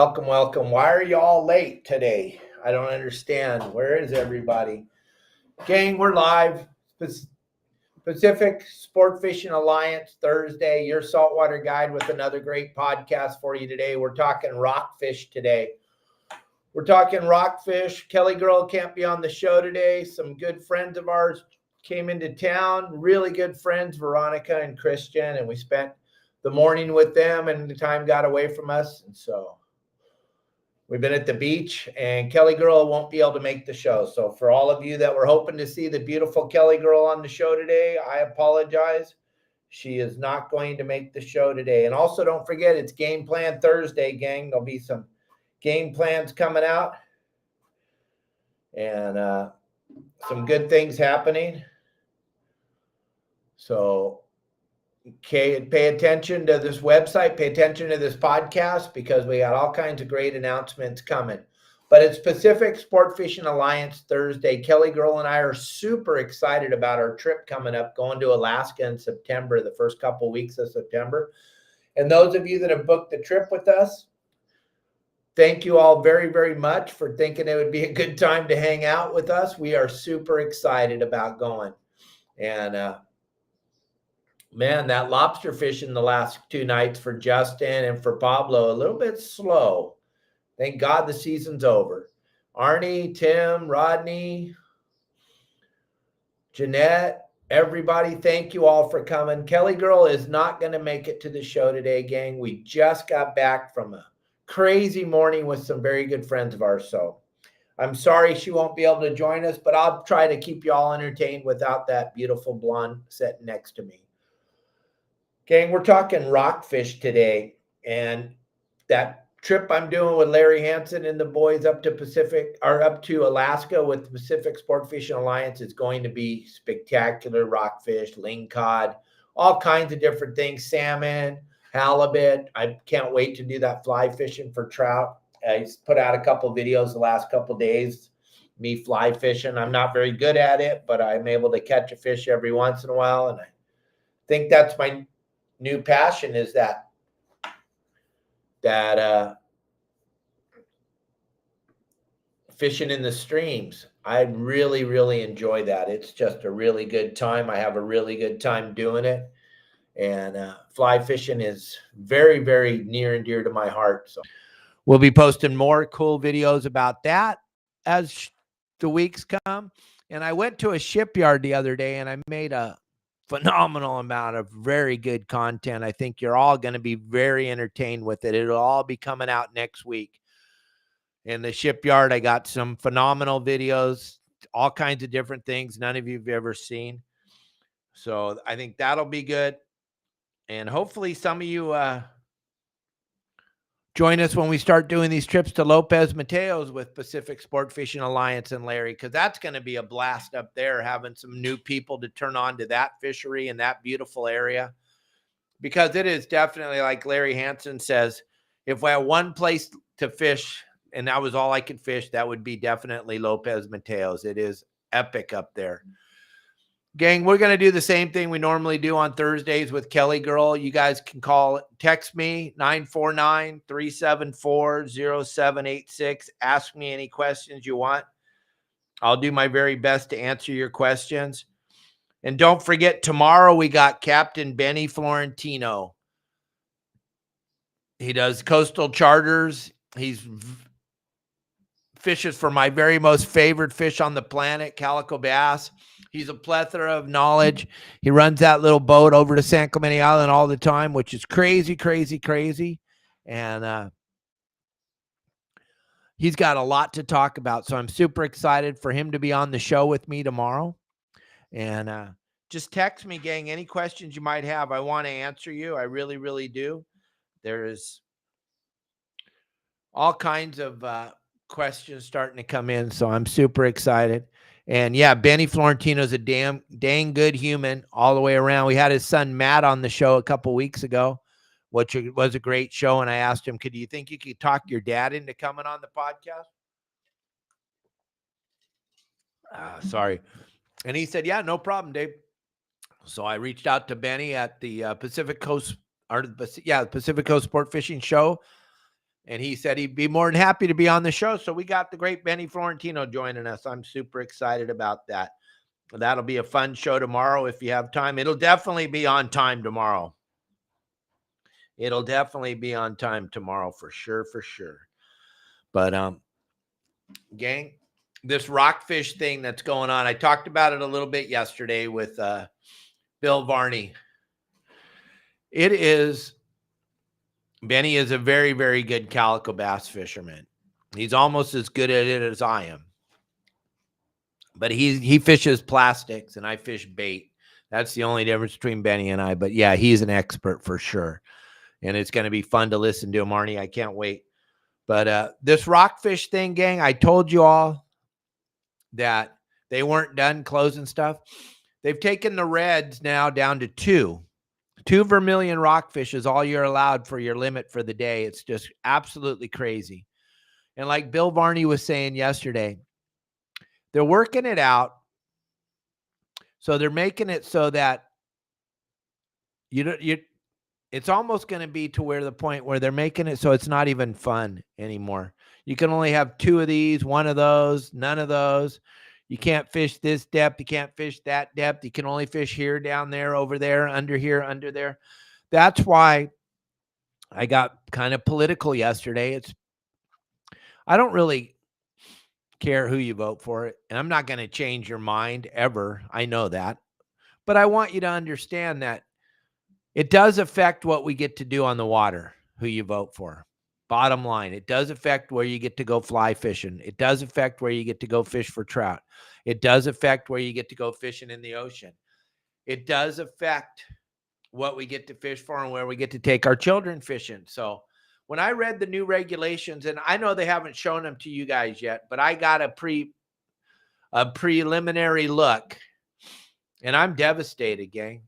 Welcome, welcome. Why are you all late today? I don't understand. Where is everybody? Gang, we're live. Pacific Sport Fishing Alliance Thursday, your saltwater guide with another great podcast for you today. We're talking rockfish today. We're talking rockfish. Kelly Girl can't be on the show today. Some good friends of ours came into town, really good friends, Veronica and Christian, and we spent the morning with them and the time got away from us. And so we've been at the beach, and Kelly Girl won't be able to make the show. So for all of you that were hoping to see the beautiful Kelly Girl on the show today, I apologize. She is not going to make the show today. And also don't forget, it's Game Plan Thursday, gang. There'll be some game plans coming out and some good things happening. So okay, pay attention to this website, pay attention to this podcast, because we got all kinds of great announcements coming. But it's Pacific Sport Fishing Alliance Thursday. Kelly Girl and I are super excited about our trip coming up, going to Alaska in September, the first couple of weeks of September. And those of you that have booked the trip with us, thank you all very, very much for thinking it would be a good time to hang out with us. We are super excited about going. And man, that lobster fishing the last 2 nights for Justin and for Pablo, a little bit slow. Thank God the season's over. Arnie, Tim, Rodney, Jeanette, everybody, thank you all for coming. Kelly Girl is not going to make it to the show today, gang. We just got back from a crazy morning with some very good friends of ours. So I'm sorry she won't be able to join us, but I'll try to keep you all entertained without that beautiful blonde sitting next to me. Gang, we're talking rockfish today, and that trip I'm doing with Larry Hansen and the boys up to Alaska with the Pacific Sport Fishing Alliance is going to be spectacular. Rockfish, lingcod, all kinds of different things, salmon, halibut. I can't wait to do that fly fishing for trout. I put out a couple videos the last couple of days, me fly fishing. I'm not very good at it, but I'm able to catch a fish every once in a while, and I think that's my new passion, is that fishing in the streams. I really, really enjoy that. It's just a really good time. I have a really good time doing it. And fly fishing is very, very near and dear to my heart. So we'll be posting more cool videos about that as the weeks come. And I went to a shipyard the other day, and I made a phenomenal amount of very good content. I think you're all going to be very entertained with it. It'll all be coming out next week. In the shipyard, I got some phenomenal videos, all kinds of different things none of you have ever seen. So I think that'll be good. And hopefully some of you join us when we start doing these trips to Lopez, Mateos with Pacific Sport Fishing Alliance and Larry, because that's going to be a blast up there, having some new people to turn on to that fishery and that beautiful area. Because it is definitely, like Larry Hansen says, if we had one place to fish and that was all I could fish, that would be definitely Lopez Mateos. It is epic up there. Gang, we're going to do the same thing we normally do on Thursdays with Kelly Girl. You guys can text me, 949-374-0786. Ask me any questions you want. I'll do my very best to answer your questions. And don't forget, tomorrow we got Captain Benny Florentino. He does coastal charters. He's fishes for my very most favorite fish on the planet, calico bass. He's a plethora of knowledge. He runs that little boat over to San Clemente Island all the time, which is crazy, crazy, crazy. And he's got a lot to talk about. So I'm super excited for him to be on the show with me tomorrow. And just text me, gang, any questions you might have. I want to answer you. I really, really do. There's all kinds of questions starting to come in. So I'm super excited. And yeah, Benny Florentino's a dang good human all the way around. We had his son Matt on the show a couple weeks ago, which was a great show. And I asked him, do you think you could talk your dad into coming on the podcast? Sorry. And he said, yeah, no problem, Dave. So I reached out to Benny at the Pacific Coast Sport Fishing Show And he said he'd be more than happy to be on the show. So we got the great Benny Florentino joining us. I'm super excited about that. That'll be a fun show tomorrow if you have time. It'll definitely be on time tomorrow. It'll definitely be on time tomorrow for sure, for sure. But gang, this rockfish thing that's going on, I talked about it a little bit yesterday with Bill Varney. Benny is a very, very good calico bass fisherman. He's almost as good at it as I am. But he fishes plastics and I fish bait. That's the only difference between Benny and I. But yeah, he's an expert for sure. And it's going to be fun to listen to him, Arnie. I can't wait. But this rockfish thing, gang, I told you all that they weren't done closing stuff. They've taken the reds now down to 2. 2 vermilion rockfish is all you're allowed for your limit for the day. It's just absolutely crazy. And like Bill Varney was saying yesterday, they're working it out. So they're making it so that it's almost going to be to where the point where they're making it so it's not even fun anymore. You can only have 2 of these, 1 of those, none of those. You can't fish this depth. You can't fish that depth. You can only fish here, down there, over there, under here, under there. That's why I got kind of political yesterday. I don't really care who you vote for, and I'm not going to change your mind ever. I know that. But I want you to understand that it does affect what we get to do on the water, who you vote for. Bottom line, it does affect where you get to go fly fishing. It does affect where you get to go fish for trout. It does affect where you get to go fishing in the ocean. It does affect what we get to fish for and where we get to take our children fishing. So when I read the new regulations, and I know they haven't shown them to you guys yet, but I got a preliminary look, and I'm devastated, gang.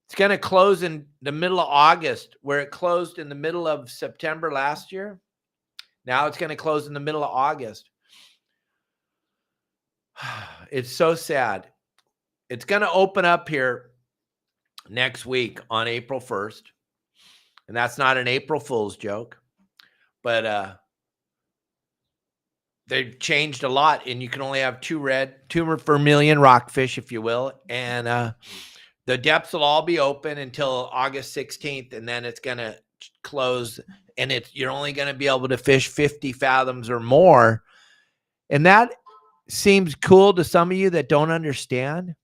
It's going to close in the middle of August, where it closed in the middle of September last year. Now it's going to close in the middle of August. It's so sad. It's going to open up here next week on April 1st. And that's not an April Fool's joke. But they've changed a lot. And you can only have 2 vermilion rockfish, if you will. And the depths will all be open until August 16th, and then it's going to close, and you're only going to be able to fish 50 fathoms or more. And that seems cool to some of you that don't understand,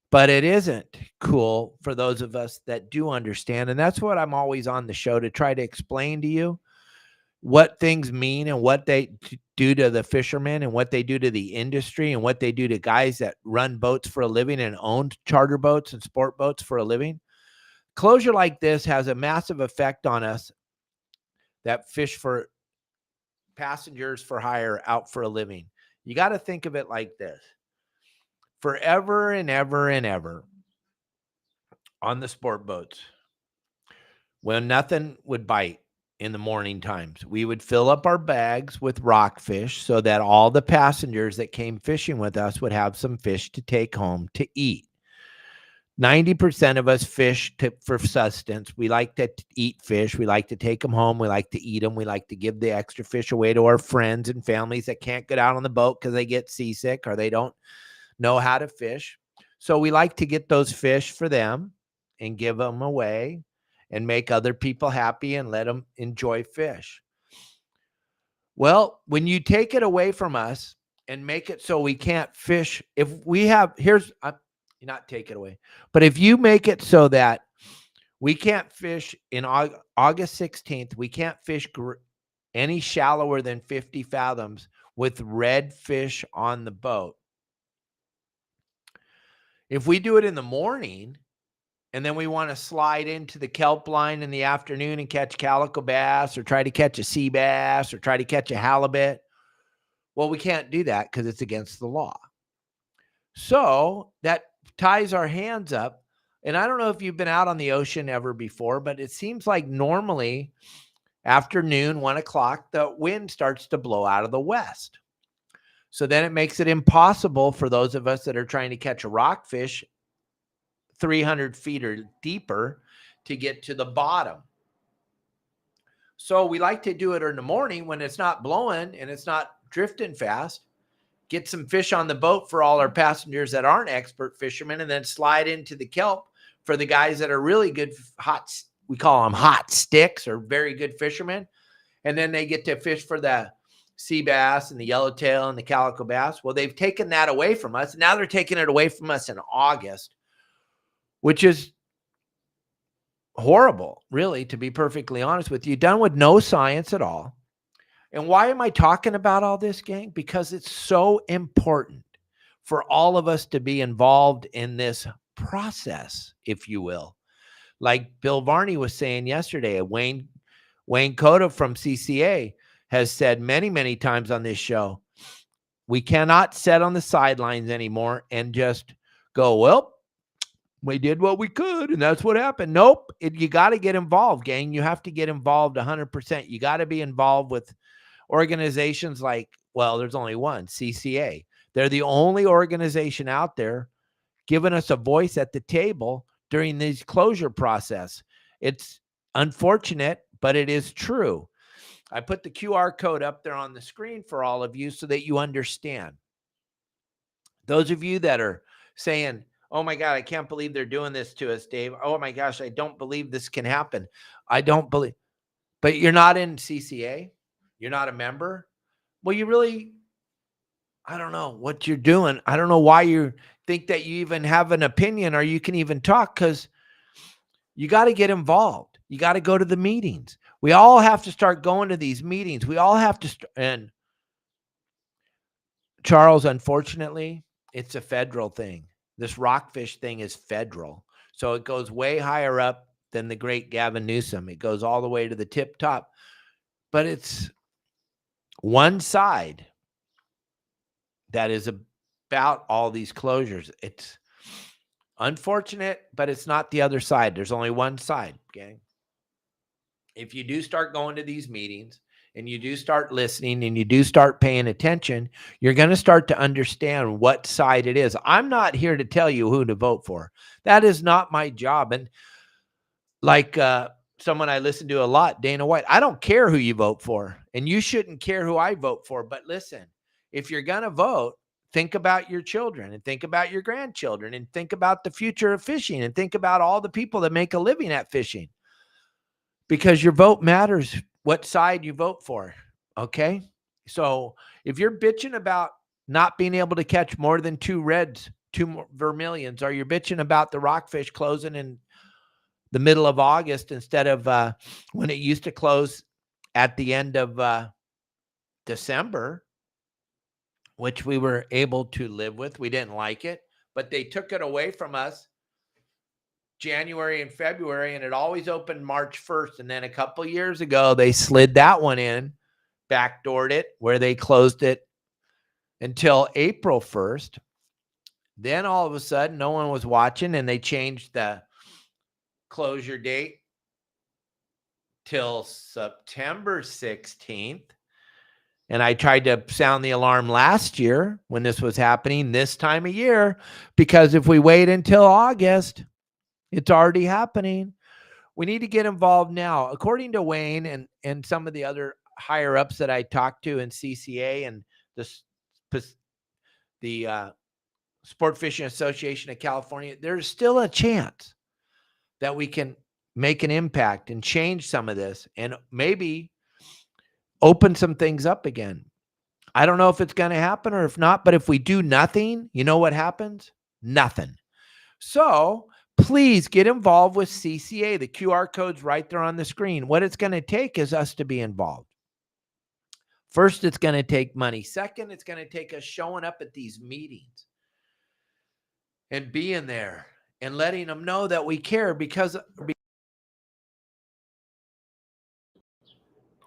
but it isn't cool for those of us that do understand. And that's what I'm always on the show, to try to explain to you what things mean and what they do to the fishermen and what they do to the industry and what they do to guys that run boats for a living and own charter boats and sport boats for a living. Closure like this has a massive effect on us that fish for passengers for hire out for a living. You got to think of it like this. Forever and ever and ever on the sport boats, when nothing would bite, in the morning times, we would fill up our bags with rockfish so that all the passengers that came fishing with us would have some fish to take home to eat. 90% of us fish for sustenance. We like to eat fish. We like to take them home. We like to eat them. We like to give the extra fish away to our friends and families that can't get out on the boat because they get seasick or they don't know how to fish. So we like to get those fish for them and give them away and make other people happy and let them enjoy fish. Well, when you take it away from us and make it so we can't fish, not take it away, but if you make it so that we can't fish in August 16th, we can't fish any shallower than 50 fathoms with red fish on the boat. If we do it in the morning, and then we want to slide into the kelp line in the afternoon and catch calico bass or try to catch a sea bass or try to catch a halibut, well, we can't do that because it's against the law. So that ties our hands up. And I don't know if you've been out on the ocean ever before, but it seems like normally afternoon, 1 o'clock, the wind starts to blow out of the west. So then it makes it impossible for those of us that are trying to catch a rockfish 300 feet or deeper to get to the bottom. So we like to do it in the morning when it's not blowing and it's not drifting fast. Get some fish on the boat for all our passengers that aren't expert fishermen, and then slide into the kelp for the guys that are really good we call them hot sticks, or very good fishermen. And then they get to fish for the sea bass and the yellowtail and the calico bass. Well, they've taken that away from us. Now they're taking it away from us in August, which is horrible, really, to be perfectly honest with you. Done with no science at all. And why am I talking about all this, gang? Because it's so important for all of us to be involved in this process, if you will. Like Bill Varney was saying yesterday, Wayne Cota from CCA has said many, many times on this show, we cannot sit on the sidelines anymore and just go, well, we did what we could, and that's what happened. Nope. You got to get involved, gang. You have to get involved 100%. You got to be involved with organizations like, well, there's only one, CCA. They're the only organization out there giving us a voice at the table during this closure process. It's unfortunate, but it is true. I put the QR code up there on the screen for all of you so that you understand. Those of you that are saying, oh my God, I can't believe they're doing this to us, Dave. Oh my gosh, I don't believe this can happen. I don't believe, but you're not in CCA. You're not a member. Well, you really, I don't know what you're doing. I don't know why you think that you even have an opinion or you can even talk, because you got to get involved. You got to go to the meetings. We all have to start going to these meetings. We all have to, and Charles, unfortunately, it's a federal thing. This rockfish thing is federal. So it goes way higher up than the great Gavin Newsom. It goes all the way to the tip top. But it's one side that is about all these closures. It's unfortunate, but it's not the other side. There's only one side, gang. If you do start going to these meetings and you do start listening and you do start paying attention, you're going to start to understand what side it is. I'm not here to tell you who to vote for. That is not my job. And like someone I listen to a lot, Dana White, I don't care who you vote for, and you shouldn't care who I vote for. But listen, if you're going to vote, think about your children and think about your grandchildren and think about the future of fishing and think about all the people that make a living at fishing, because your vote matters what side you vote for. Okay. So if you're bitching about not being able to catch more than 2 reds, 2 more vermilions, or you're bitching about the rockfish closing in the middle of August instead of when it used to close at the end of December, which we were able to live with. We didn't like it, but they took it away from us January and February, and it always opened March 1st. And then a couple years ago, they slid that one in, backdoored it, where they closed it until April 1st. Then all of a sudden, no one was watching, and they changed the closure date till September 16th. And I tried to sound the alarm last year when this was happening this time of year, because if we wait until August, it's already happening. We need to get involved now. According to Wayne and some of the other higher ups that I talked to in CCA and the Sport Fishing Association of California, there's still a chance that we can make an impact and change some of this and maybe open some things up again. I don't know if it's going to happen or if not, but if we do nothing, you know what happens? Nothing. So please get involved with CCA. The QR code's right there on the screen. What it's going to take is us to be involved. First, it's going to take money. Second, it's going to take us showing up at these meetings and being there and letting them know that we care, because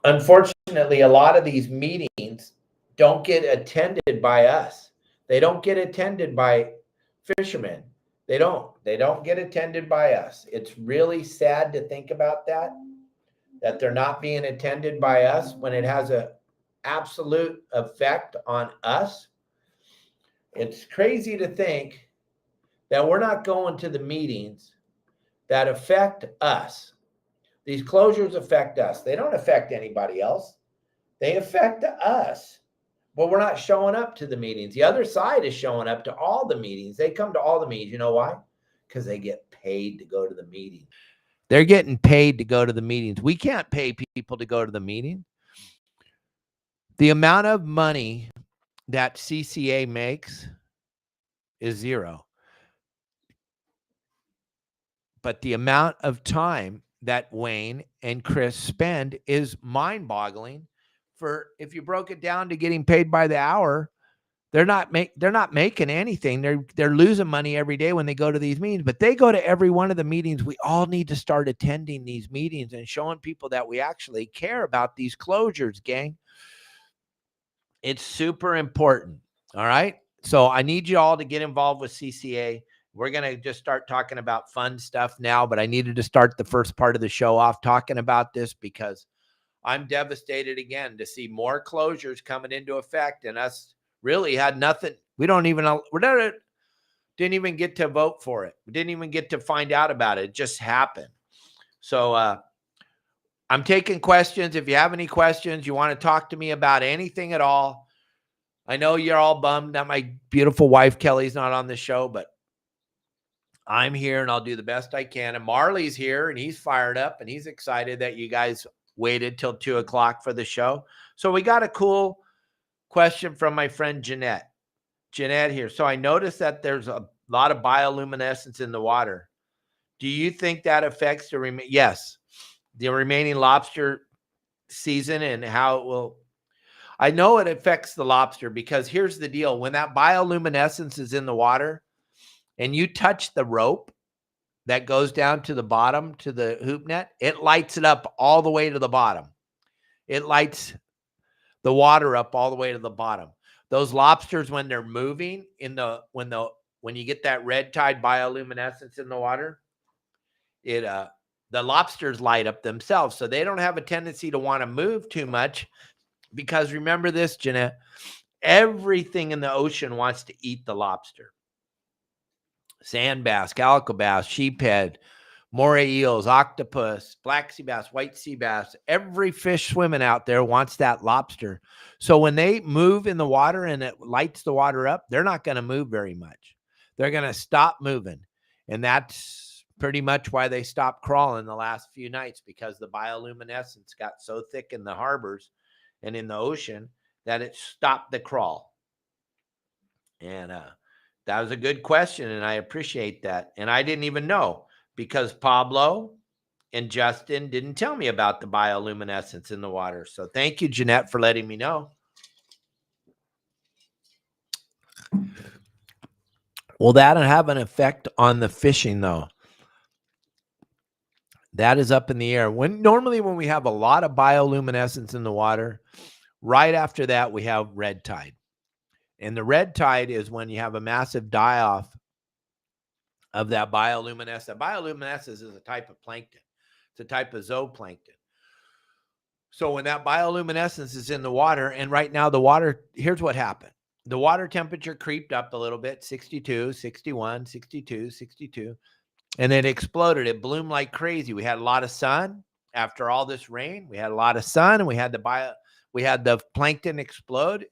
unfortunately, a lot of these meetings don't get attended by us. They don't get attended by fishermen. They don't get attended by us. It's really sad to think about that they're not being attended by us when it has an absolute effect on us. It's crazy to think that we're not going to the meetings that affect us. These closures affect us. They don't affect anybody else. They affect us. But we're not showing up to the meetings. The other side is showing up to all the meetings. They come to all the meetings. You know why? Because they get paid to go to the meeting. They're getting paid to go to the meetings. We can't pay people to go to the meeting. The amount of money that CCA makes is zero. But the amount of time that Wayne and Chris spend is mind-boggling. For if you broke it down to getting paid by the hour, they're not making anything. They're losing money every day when they go to these meetings, but they go to every one of the meetings. We all need to start attending these meetings and showing people that we actually care about these closures, gang. It's super important. All right. So I need you all to get involved with CCA. We're going to just start talking about fun stuff now, but I needed to start the first part of the show off talking about this because I'm devastated again to see more closures coming into effect, and us really had nothing. We didn't even get to vote for it. We didn't even get to find out about it. It just happened. So I'm taking questions. If you have any questions, you want to talk to me about anything at all. I know you're all bummed that my beautiful wife, Kelly's not on the show, but I'm here and I'll do the best I can. And Marley's here and he's fired up and he's excited that you guys waited till 2 o'clock for the show. So we got a cool question from my friend Jeanette. Jeanette here. So I noticed that there's a lot of bioluminescence in the water. Do you think that affects the yes, the remaining lobster season and how it will? I know it affects the lobster because here's the deal. When that bioluminescence is in the water and you touch the rope that goes down to the bottom to the hoop net, it lights it up all the way to the bottom. It lights the water up all the way to the bottom. Those lobsters, when they're moving when you get that red tide bioluminescence in the water, the lobsters light up themselves. So they don't have a tendency to want to move too much because remember this, Jeanette, everything in the ocean wants to eat the lobster. Sand bass, calico bass, sheephead, moray eels, octopus, black sea bass, white sea bass, every fish swimming out there wants that lobster. So when they move in the water and it lights the water up, they're not going to move very much. They're going to stop moving. And that's pretty much why they stopped crawling the last few nights, because the bioluminescence got so thick in the harbors and in the ocean that it stopped the crawl. And that was a good question, and I appreciate that. And I didn't even know, because Pablo and Justin didn't tell me about the bioluminescence in the water. So thank you, Jeanette, for letting me know. Will that have an effect on the fishing, though? That is up in the air. Normally when we have a lot of bioluminescence in the water, right after that we have red tide. And the red tide is when you have a massive die-off of that bioluminescence. Bioluminescence is a type of plankton. It's a type of zooplankton. So when that bioluminescence is in the water, and right now the water, here's what happened. The water temperature creeped up a little bit, 62, 61, 62, 62, and it exploded. It bloomed like crazy. We had a lot of sun after all this rain. We had a lot of sun, and we had the plankton explode.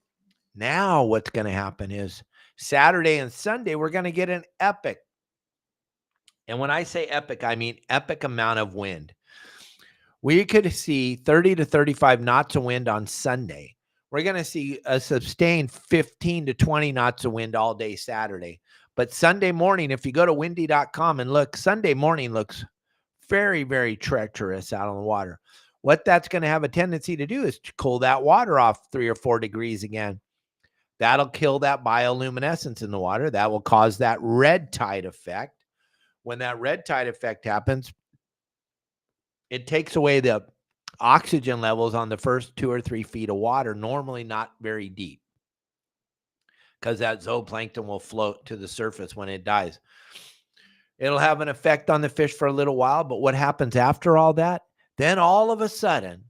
Now what's going to happen is Saturday and Sunday, we're going to get an epic. And when I say epic, I mean epic amount of wind. We could see 30 to 35 knots of wind on Sunday. We're going to see a sustained 15 to 20 knots of wind all day Saturday. But Sunday morning, if you go to windy.com and look, Sunday morning looks very, very treacherous out on the water. What that's going to have a tendency to do is to cool that water off 3 or 4 degrees again. That'll kill that bioluminescence in the water. That will cause that red tide effect. When that red tide effect happens, it takes away the oxygen levels on the first 2 or 3 feet of water, normally not very deep, because that zooplankton will float to the surface when it dies. It'll have an effect on the fish for a little while, but what happens after all that? Then all of a sudden,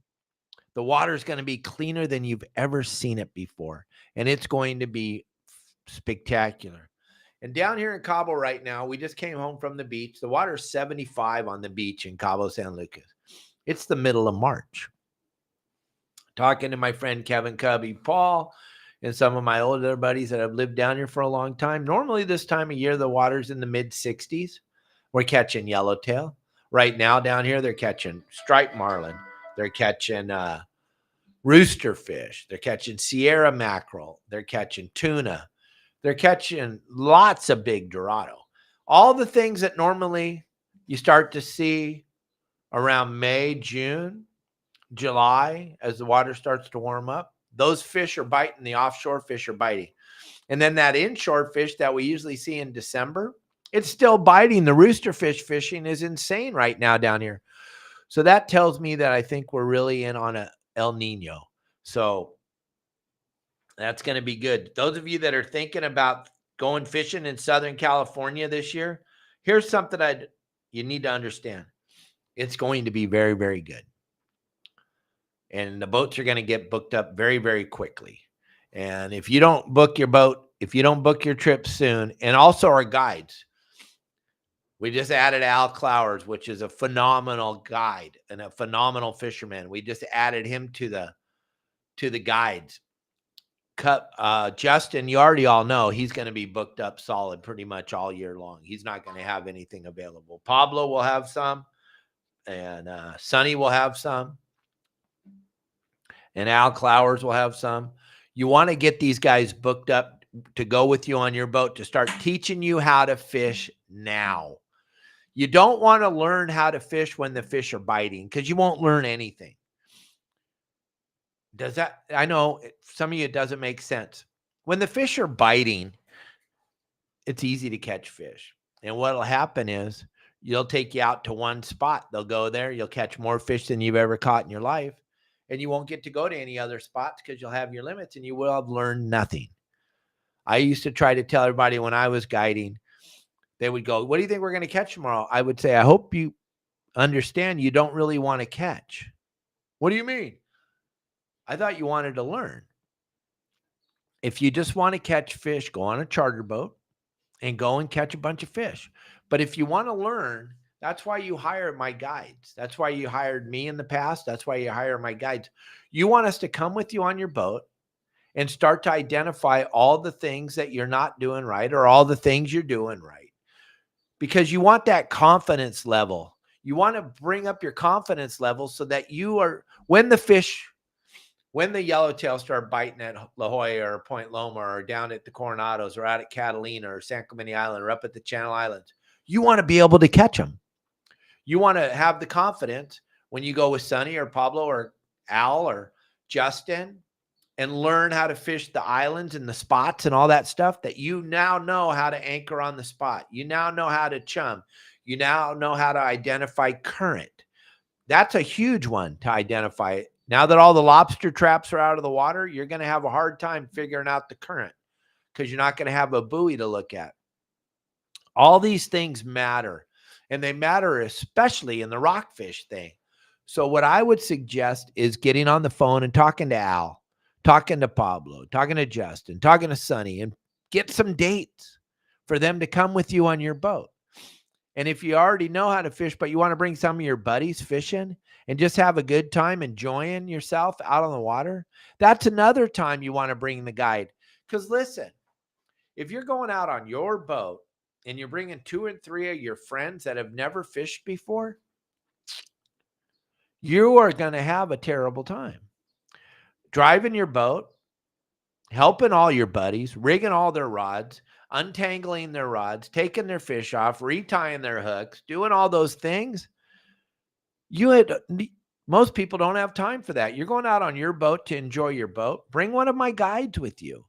the water is going to be cleaner than you've ever seen it before, and it's going to be spectacular. And down here in Cabo right now, we just came home from the beach. The water's 75 on the beach in Cabo San Lucas. It's the middle of March. Talking to my friend Kevin Cubby, Paul, and some of my older buddies that have lived down here for a long time. Normally this time of year, the water's in the mid 60s. We're catching yellowtail. Right now down here, they're catching striped marlin. They're catching rooster fish. They're catching Sierra mackerel. They're catching tuna. They're catching lots of big Dorado. All the things that normally you start to see around May, June, July, as the water starts to warm up, those fish are biting. The offshore fish are biting. And then that inshore fish that we usually see in December, it's still biting. The rooster fish fishing is insane right now down here. So that tells me that I think we're really in on a El Nino. So that's going to be good. Those of you that are thinking about going fishing in Southern California this year, here's something you need to understand. It's going to be very, very good. And the boats are going to get booked up very, very quickly. And if you don't book your boat, if you don't book your trip soon, and also our guides, we just added Al Clowers, which is a phenomenal guide and a phenomenal fisherman. We just added him to the guides. Justin, you already all know he's going to be booked up solid pretty much all year long. He's not going to have anything available. Pablo will have some, and Sonny will have some, and Al Clowers will have some. You want to get these guys booked up to go with you on your boat to start teaching you how to fish now. You don't want to learn how to fish when the fish are biting, because you won't learn anything. Does that? I know some of you, it doesn't make sense. When the fish are biting, it's easy to catch fish. And what'll happen is you'll take you out to one spot. They'll go there. You'll catch more fish than you've ever caught in your life. And you won't get to go to any other spots because you'll have your limits and you will have learned nothing. I used to try to tell everybody when I was guiding, they would go, "What do you think we're going to catch tomorrow?" I would say, "I hope you understand you don't really want to catch." "What do you mean?" "I thought you wanted to learn. If you just want to catch fish, go on a charter boat and go and catch a bunch of fish. But if you want to learn, that's why you hire my guides. That's why you hired me in the past. That's why you hire my guides. You want us to come with you on your boat and start to identify all the things that you're not doing right or all the things you're doing right. Because you want that confidence level. You want to bring up your confidence level so that you are, when the yellowtail start biting at La Jolla or Point Loma or down at the Coronados or out at Catalina or San Clemente Island or up at the Channel Islands, you want to be able to catch them. You want to have the confidence when you go with Sonny or Pablo or Al or Justin and learn how to fish the islands and the spots and all that stuff, that you now know how to anchor on the spot. You now know how to chum. You now know how to identify current. That's a huge one to identify. Now that all the lobster traps are out of the water, you're going to have a hard time figuring out the current because you're not going to have a buoy to look at. All these things matter, and they matter especially in the rockfish thing. So what I would suggest is getting on the phone and talking to Al, talking to Pablo, talking to Justin, talking to Sonny, and get some dates for them to come with you on your boat. And if you already know how to fish, but you want to bring some of your buddies fishing and just have a good time enjoying yourself out on the water, that's another time you want to bring the guide. Because listen, if you're going out on your boat and you're bringing 2 and 3 of your friends that have never fished before, you are going to have a terrible time. Driving your boat, helping all your buddies, rigging all their rods, untangling their rods, taking their fish off, retying their hooks, doing all those things. Most people don't have time for that. You're going out on your boat to enjoy your boat. Bring one of my guides with you.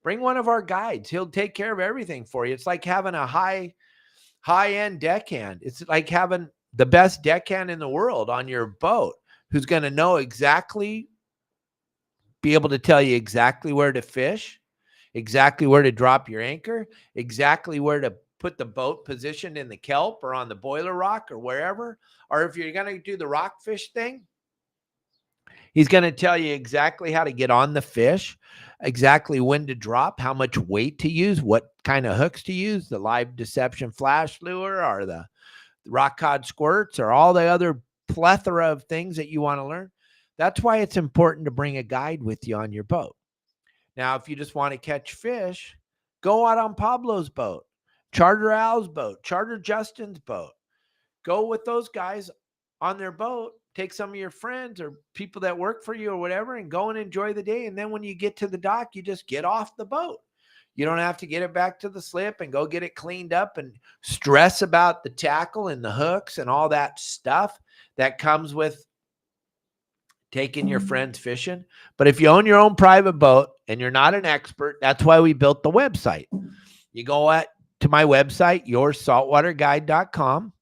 Bring one of our guides. He'll take care of everything for you. It's like having a high-end deckhand. It's like having the best deckhand in the world on your boat who's going to know exactly, be able to tell you exactly where to fish, exactly where to drop your anchor, exactly where to put the boat positioned in the kelp or on the boiler rock or wherever. Or if you're going to do the rockfish thing, he's going to tell you exactly how to get on the fish, exactly when to drop, how much weight to use, what kind of hooks to use, the live deception flash lure or the rock cod squirts or all the other plethora of things that you want to learn. That's why it's important to bring a guide with you on your boat. Now, if you just want to catch fish, go out on Pablo's boat, charter Al's boat, charter Justin's boat. Go with those guys on their boat, take some of your friends or people that work for you or whatever, and go and enjoy the day. And then when you get to the dock, you just get off the boat. You don't have to get it back to the slip and go get it cleaned up and stress about the tackle and the hooks and all that stuff that comes with taking your friends fishing. But if you own your own private boat and you're not an expert, that's why we built the website. You go to my website, yoursaltwaterguide.com.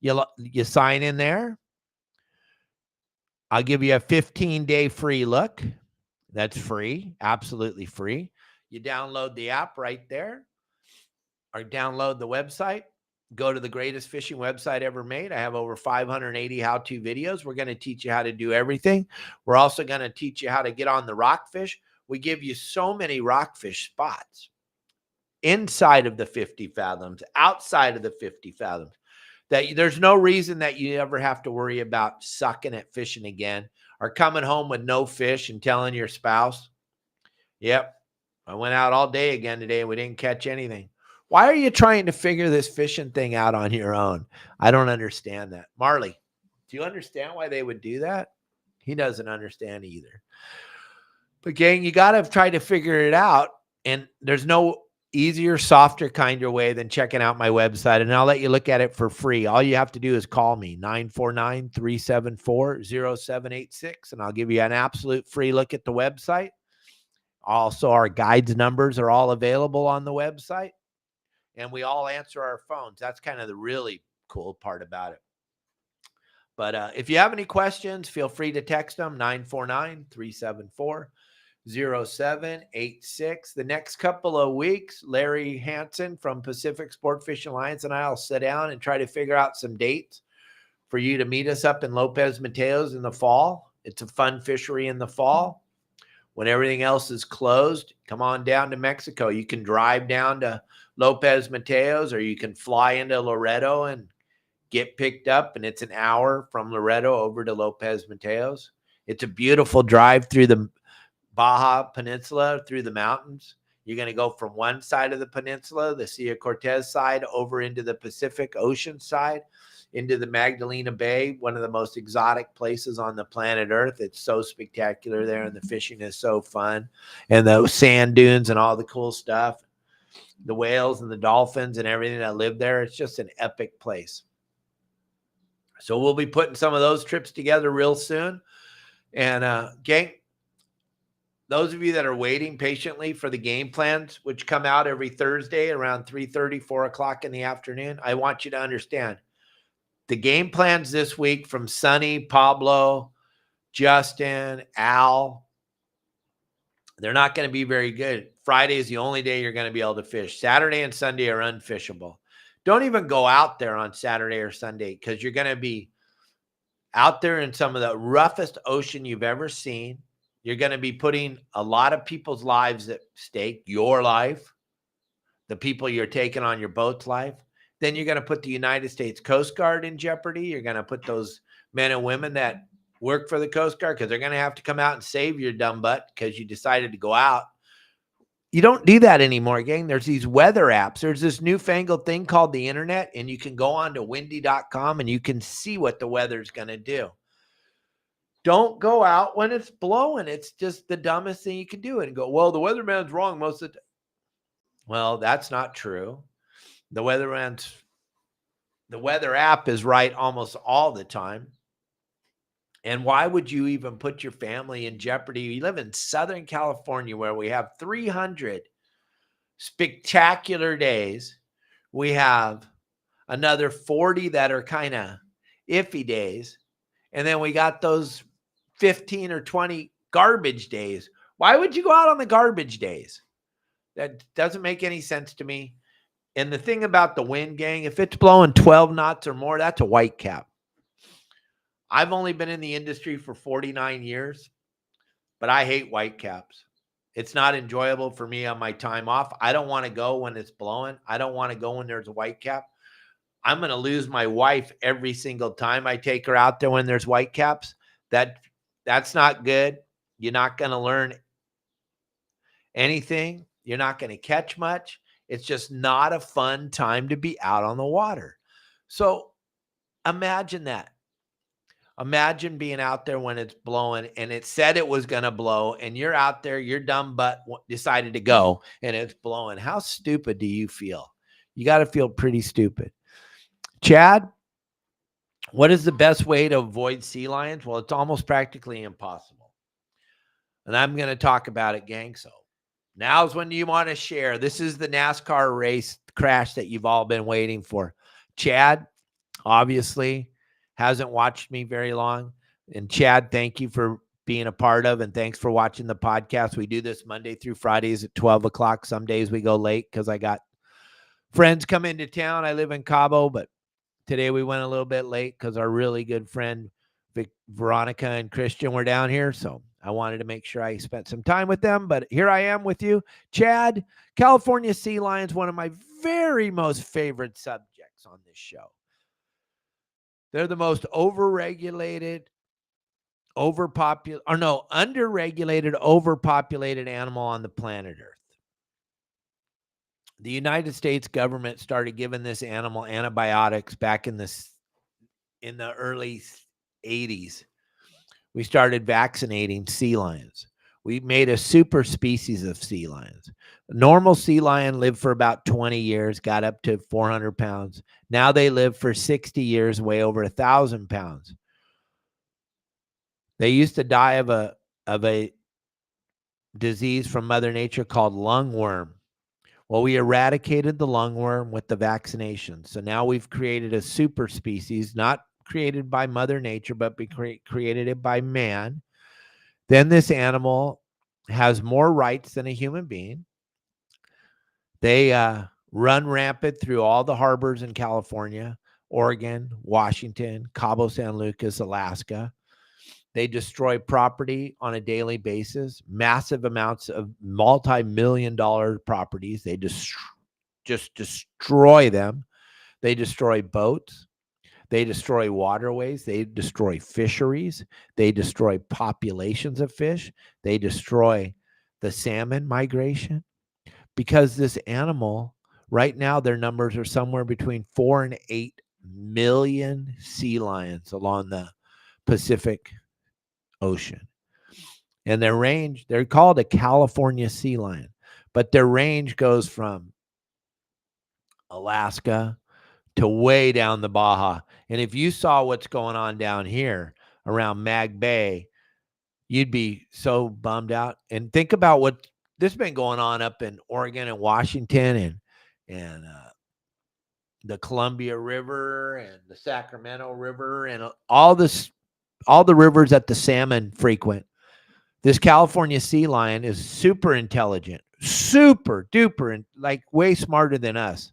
You sign in there. I'll give you a 15-day free look. That's free, absolutely free. You download the app right there or download the website. Go to the greatest fishing website ever made. I have over 580 how-to videos. We're going to teach you how to do everything. We're also going to teach you how to get on the rockfish. We give you so many rockfish spots inside of the 50 fathoms, outside of the 50 fathoms, that there's no reason that you ever have to worry about sucking at fishing again or coming home with no fish and telling your spouse, yep, I went out all day again today and we didn't catch anything. Why are you trying to figure this fishing thing out on your own? I don't understand that. Marley, do you understand why they would do that? He doesn't understand either. But gang, you got to try to figure it out. And there's no easier, softer, kinder way than checking out my website. And I'll let you look at it for free. All you have to do is call me, 949-374-0786. And I'll give you an absolute free look at the website. Also, our guides numbers are all available on the website. And we all answer our phones. That's kind of the really cool part about it. But if you have any questions, feel free to text them, 949-374-0786. The next couple of weeks, Larry Hansen from Pacific Sportfishing Alliance and I will sit down and try to figure out some dates for you to meet us up in Lopez, Mateos in the fall. It's a fun fishery in the fall. When everything else is closed, come on down to Mexico. You can drive down to Lopez Mateos, or you can fly into Loreto and get picked up, and it's an hour from Loreto over to Lopez Mateos. It's a beautiful drive through the Baja Peninsula, through the mountains. You're going to go from one side of the peninsula, the Sea of Cortez side, over into the Pacific Ocean side, into the Magdalena Bay, one of the most exotic places on the planet Earth. It's so spectacular there, and the fishing is so fun. And the sand dunes and all the cool stuff, the whales and the dolphins and everything that live there. It's just an epic place. So we'll be putting some of those trips together real soon. And gang, those of you that are waiting patiently for the game plans, which come out every Thursday around 3:30, 4 o'clock in the afternoon, I want you to understand the game plans this week from Sonny, Pablo, Justin, Al, they're not going to be very good. Friday is the only day you're going to be able to fish. Saturday and Sunday are unfishable. Don't even go out there on Saturday or Sunday, because you're going to be out there in some of the roughest ocean you've ever seen. You're going to be putting a lot of people's lives at stake, your life, the people you're taking on your boat's life. Then you're going to put the United States Coast Guard in jeopardy. You're going to put those men and women that work for the Coast Guard, because they're going to have to come out and save your dumb butt because you decided to go out. You don't do that anymore, gang. There's these weather apps. There's this newfangled thing called the internet, and you can go on to windy.com and you can see what the weather's going to do. Don't go out when it's blowing. It's just the dumbest thing you can do. And go, well, the weatherman's wrong most of the time. Well, that's not true. The weather app is right almost all the time. And why would you even put your family in jeopardy? You live in Southern California, where we have 300 spectacular days. We have another 40 that are kind of iffy days. And then we got those 15 or 20 garbage days. Why would you go out on the garbage days? That doesn't make any sense to me. And the thing about the wind, gang, if it's blowing 12 knots or more, that's a white cap. I've only been in the industry for 49 years, but I hate white caps. It's not enjoyable for me on my time off. I don't want to go when it's blowing. I don't want to go when there's a white cap. I'm going to lose my wife every single time I take her out there when there's whitecaps. That's not good. You're not going to learn anything. You're not going to catch much. It's just not a fun time to be out on the water. So imagine that. Imagine being out there when it's blowing and it said it was going to blow and you're out there, your dumb butt decided to go and it's blowing. How stupid do you feel? You got to feel pretty stupid. Chad, what is the best way to avoid sea lions? Well, it's almost practically impossible. And I'm going to talk about it, gang. So now's when you want to share. This is the NASCAR race crash that you've all been waiting for. Chad, obviously, hasn't watched me very long. And Chad, thank you for being a part of, and thanks for watching the podcast. We do this Monday through Fridays at 12 o'clock. Some days we go late because I got friends come into town. I live in Cabo, but today we went a little bit late because our really good friend Veronica and Christian were down here. So I wanted to make sure I spent some time with them. But here I am with you. Chad, California sea lions, one of my very most favorite subjects on this show. They're the most underregulated, overpopulated animal on the planet Earth. The United States government started giving this animal antibiotics back in the early 80s. We started vaccinating sea lions. We made a super species of sea lions. A normal sea lion lived for about 20 years, got up to 400 pounds. Now they live for 60 years, weigh over 1,000 pounds. They used to die of a disease from Mother Nature called lungworm. Well, we eradicated the lungworm with the vaccination. So now we've created a super species, not created by Mother Nature, but we created it by man. Then this animal has more rights than a human being. They run rampant through all the harbors in California, Oregon, Washington, Cabo San Lucas, Alaska. They destroy property on a daily basis, massive amounts of multi-million-dollar properties. They just destroy them. They destroy boats. They destroy waterways. They destroy fisheries. They destroy populations of fish. They destroy the salmon migration. Because this animal, right now, their numbers are somewhere between 4 and 8 million sea lions along the Pacific Ocean. And their range, they're called a California sea lion, but their range goes from Alaska to way down the Baja. And if you saw what's going on down here around Mag Bay, you'd be so bummed out. And think about what this has been going on up in Oregon and Washington and the Columbia River and the Sacramento River and all the rivers that the salmon frequent. This California sea lion is super intelligent, super duper, and like way smarter than us.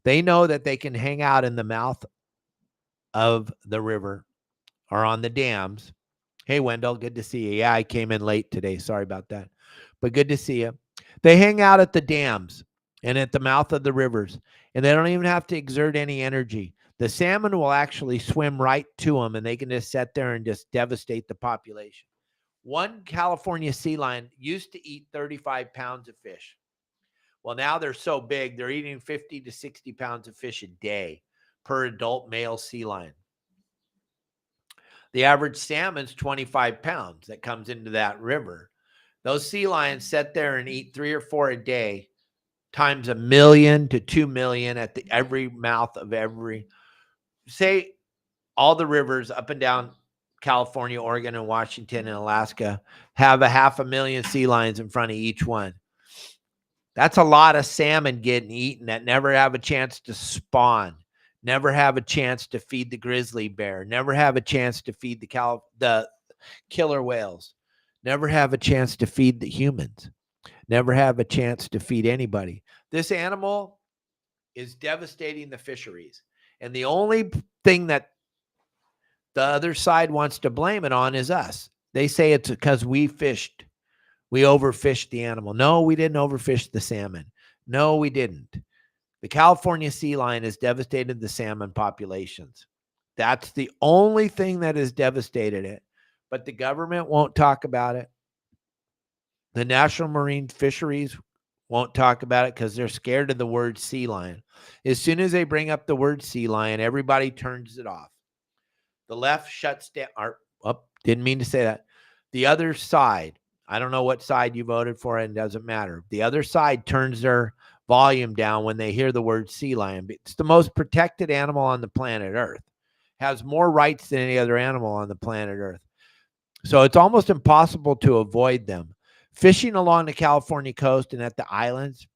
They know that they can hang out in the mouth of the river or on the dams. Hey, Wendell, good to see you. Yeah, I came in late today. Sorry about that, but good to see you. They hang out at the dams and at the mouth of the rivers, and they don't even have to exert any energy. The salmon will actually swim right to them, and they can just sit there and just devastate the population. One California sea lion used to eat 35 pounds of fish. Well, now they're so big, they're eating 50 to 60 pounds of fish a day per adult male sea lion. The average salmon's 25 pounds that comes into that river. Those sea lions sit there and eat 3 or 4 a day, times 1 million to 2 million at every mouth of every, say, all the rivers up and down California, Oregon, and Washington, and Alaska have 500,000 sea lions in front of each one. That's a lot of salmon getting eaten that never have a chance to spawn, never have a chance to feed the grizzly bear, never have a chance to feed the killer whales, never have a chance to feed the humans, never have a chance to feed anybody. This animal is devastating the fisheries. And the only thing that the other side wants to blame it on is us. They say it's because we fished. We overfished the animal. No, we didn't overfish the salmon. No, we didn't. The California sea lion has devastated the salmon populations. That's the only thing that has devastated it. But the government won't talk about it. The National Marine Fisheries won't talk about it because they're scared of the word sea lion. As soon as they bring up the word sea lion, everybody turns it off. The left shuts down. Didn't mean to say that. The other side, I don't know what side you voted for, and it doesn't matter. The other side turns their volume down when they hear the word sea lion. It's the most protected animal on the planet Earth. Has more rights than any other animal on the planet Earth. So it's almost impossible to avoid them. Fishing along the California coast and at the islands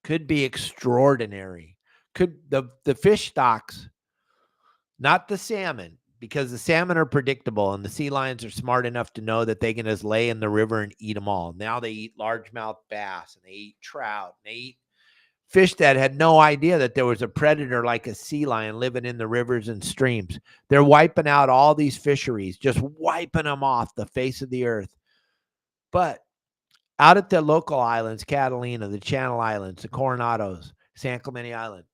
could be extraordinary. Could the fish stocks, not the salmon, because the salmon are predictable and the sea lions are smart enough to know that they can just lay in the river and eat them all. Now they eat largemouth bass and they eat trout and they eat fish that had no idea that there was a predator like a sea lion living in the rivers and streams. They're wiping out all these fisheries, just wiping them off the face of the earth. But out at the local islands, Catalina, the Channel Islands, the Coronados, San Clemente Island,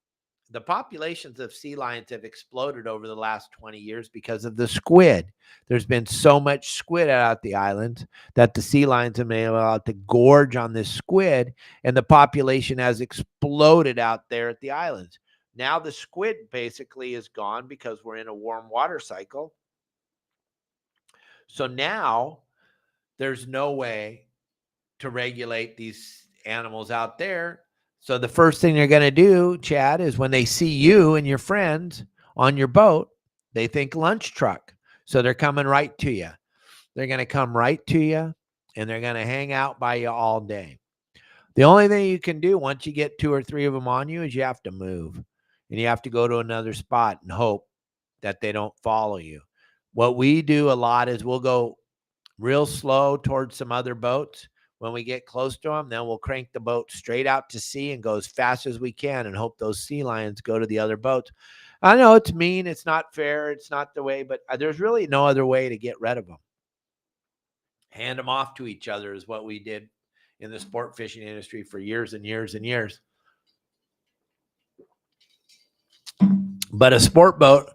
the populations of sea lions have exploded over the last 20 years because of the squid. There's been so much squid out at the islands that the sea lions have been able to gorge on this squid, and the population has exploded out there at the islands. Now the squid basically is gone because we're in a warm water cycle. So now there's no way to regulate these animals out there. So the first thing they're going to do, Chad, is when they see you and your friends on your boat, they think lunch truck. So they're coming right to you. They're going to come right to you, and they're going to hang out by you all day. The only thing you can do once you get 2 or 3 of them on you is you have to move, and you have to go to another spot and hope that they don't follow you. What we do a lot is we'll go real slow towards some other boats. When we get close to them, then we'll crank the boat straight out to sea and go as fast as we can and hope those sea lions go to the other boats. I know it's mean. It's not fair. It's not the way, but there's really no other way to get rid of them. Hand them off to each other is what we did in the sport fishing industry for years and years and years. But a sport boat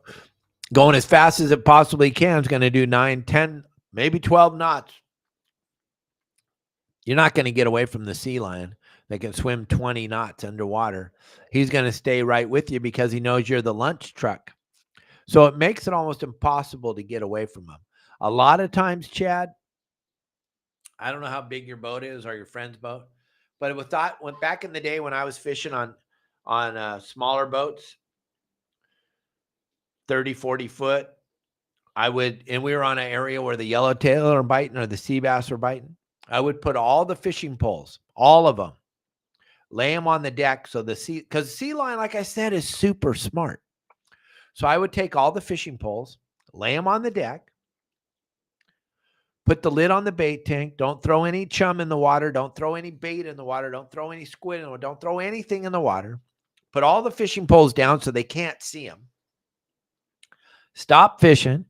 going as fast as it possibly can is going to do 9, 10, maybe 12 knots. You're not going to get away from the sea lion that can swim 20 knots underwater. He's going to stay right with you because he knows you're the lunch truck. So it makes it almost impossible to get away from him. A lot of times, Chad, I don't know how big your boat is or your friend's boat, but with that, when back in the day when I was fishing on smaller boats, 30, 40 foot, and we were on an area where the yellowtail are biting or the sea bass are biting. I would put all the fishing poles, all of them, lay them on the deck. So because the sea lion, like I said, is super smart. So I would take all the fishing poles, lay them on the deck, put the lid on the bait tank. Don't throw any chum in the water. Don't throw any bait in the water. Don't throw any squid in the water. Don't throw anything in the water. Put all the fishing poles down so they can't see them. Stop fishing,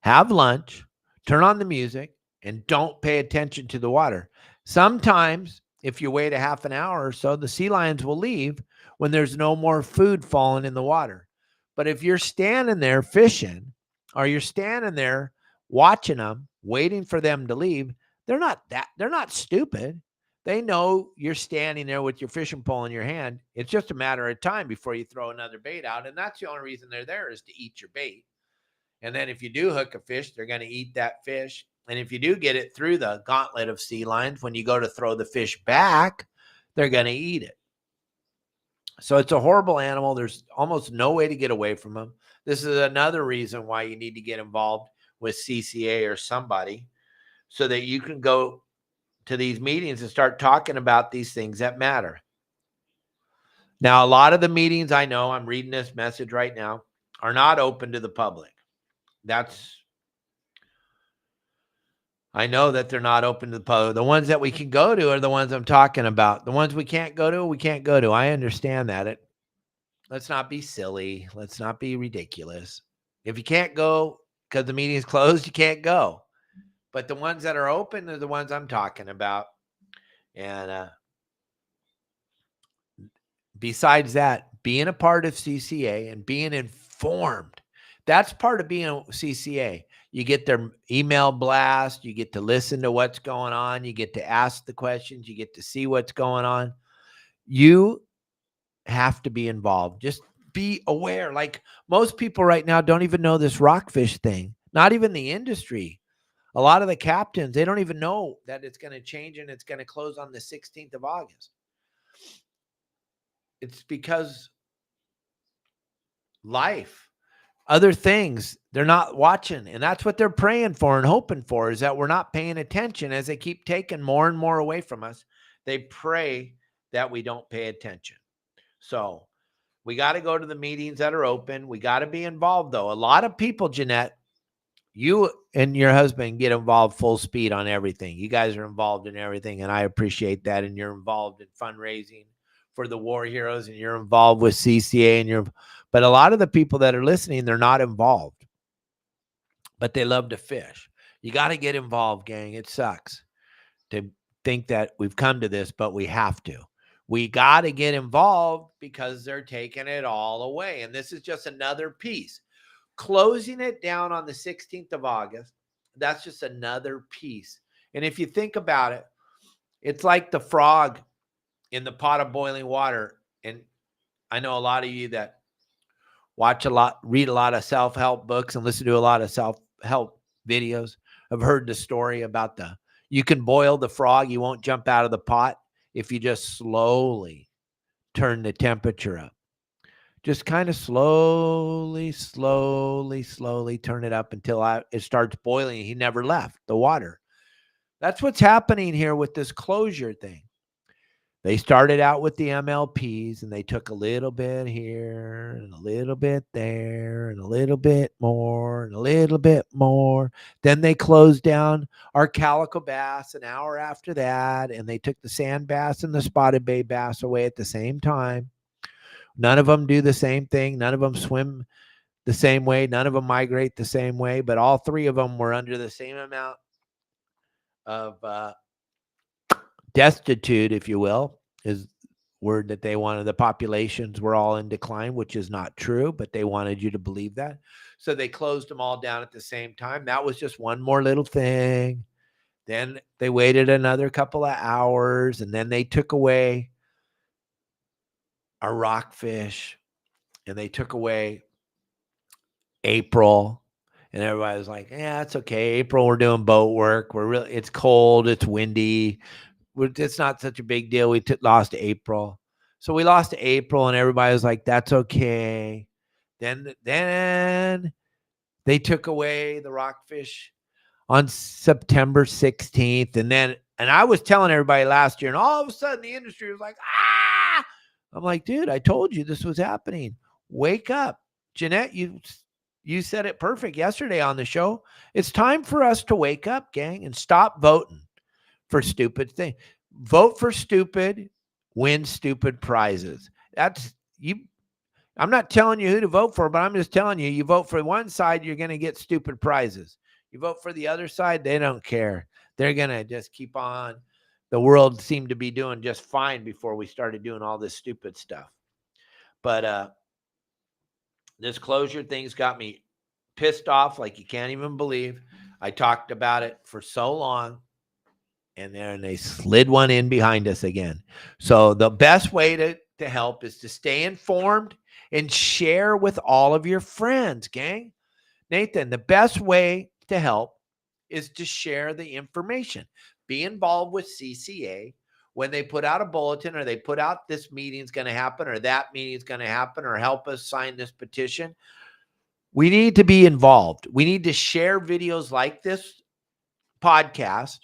have lunch, turn on the music, and don't pay attention to the water. Sometimes, if you wait a half an hour or so, the sea lions will leave when there's no more food falling in the water. But if you're standing there fishing, or you're standing there watching them, waiting for them to leave, they're not stupid. They know you're standing there with your fishing pole in your hand. It's just a matter of time before you throw another bait out. And that's the only reason they're there, is to eat your bait. And then if you do hook a fish, they're going to eat that fish. And if you do get it through the gauntlet of sea lions, when you go to throw the fish back, they're going to eat it. So it's a horrible animal. There's almost no way to get away from them. This is another reason why you need to get involved with CCA or somebody so that you can go to these meetings and start talking about these things that matter. Now, a lot of the meetings, I know, I'm reading this message right now, are not open to the public. I know that they're not open to the public. The ones that we can go to are the ones I'm talking about. The ones we can't go to, we can't go to. I understand that. Let's not be silly. Let's not be ridiculous. If you can't go because the meeting is closed, you can't go. But the ones that are open are the ones I'm talking about. And besides that, being a part of CCA and being informed, that's part of being a CCA. You get their email blast, you get to listen to what's going on, you get to ask the questions, you get to see what's going on. You have to be involved. Just be aware. Like most people right now don't even know this rockfish thing, not even the industry. A lot of the captains, they don't even know that it's going to change and it's going to close on the 16th of August. It's because life, other things, they're not watching. And that's what they're praying for and hoping for, is that we're not paying attention as they keep taking more and more away from us. They pray that we don't pay attention. So we got to go to the meetings that are open. We got to be involved, though. A lot of people, Jeanette, you and your husband get involved full speed on everything. You guys are involved in everything, and I appreciate that. And you're involved in fundraising for the war heroes, and you're involved with CCA, and but a lot of the people that are listening, they're not involved, but they love to fish. You got to get involved, gang. It sucks to think that we've come to this, but we have to. We got to get involved because they're taking it all away. And this is just another piece. Closing it down on the 16th of August, that's just another piece. And if you think about it, it's like the frog in the pot of boiling water. And I know a lot of you that watch a lot, read a lot of self-help books and listen to a lot of self-help videos. I've heard the story about you can boil the frog. You won't jump out of the pot if you just slowly turn the temperature up. Just kind of slowly turn it up until it starts boiling. He never left the water. That's what's happening here with this closure thing. They started out with the MLPs and they took a little bit here and a little bit there and a little bit more and a little bit more. Then they closed down our calico bass an hour after that, and they took the sand bass and the spotted bay bass away at the same time. None of them do the same thing. None of them swim the same way. None of them migrate the same way, but all three of them were under the same amount of destitute, if you will, is word that they wanted. The populations were all in decline, which is not true, but they wanted you to believe that. So they closed them all down at the same time. That was just one more little thing. Then they waited another couple of hours, and then they took away our rockfish, and they took away April. And everybody was like, yeah, it's okay. April, we're doing boat work. It's cold. It's windy. It's not such a big deal. We lost April. So we lost April, and everybody was like, that's okay. Then they took away the rockfish on September 16th. And I was telling everybody last year, and all of a sudden the industry was like, ah! I'm like, dude, I told you this was happening. Wake up. Jeanette, you said it perfect yesterday on the show. It's time for us to wake up, gang, and stop voting for stupid things. Vote for stupid, win stupid prizes. That's you. I'm not telling you who to vote for, but I'm just telling you, you vote for one side, you're going to get stupid prizes. You vote for the other side, they don't care. They're going to just keep on. The world seemed to be doing just fine before we started doing all this stupid stuff. But this closure thing's got me pissed off like you can't even believe. I talked about it for so long, and then they slid one in behind us again. So the best way to help is to stay informed and share with all of your friends, gang. Nathan, the best way to help is to share the information. Be involved with CCA when they put out a bulletin, or they put out this meeting's going to happen, or that meeting's going to happen, or help us sign this petition. We need to be involved. We need to share videos like this podcast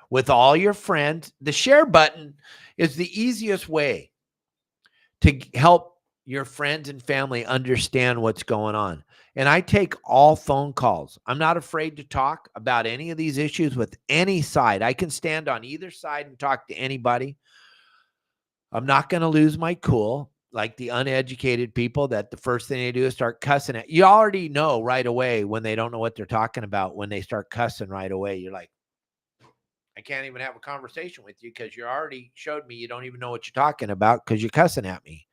with all your friends. The share button is the easiest way to help your friends and family understand what's going on. And I take all phone calls. I'm not afraid to talk about any of these issues with any side. I can stand on either side and talk to anybody. I'm not going to lose my cool like the uneducated people that the first thing they do is start cussing at. You already know right away when they don't know what they're talking about. When they start cussing right away, you're like, I can't even have a conversation with you because you already showed me you don't even know what you're talking about because you're cussing at me.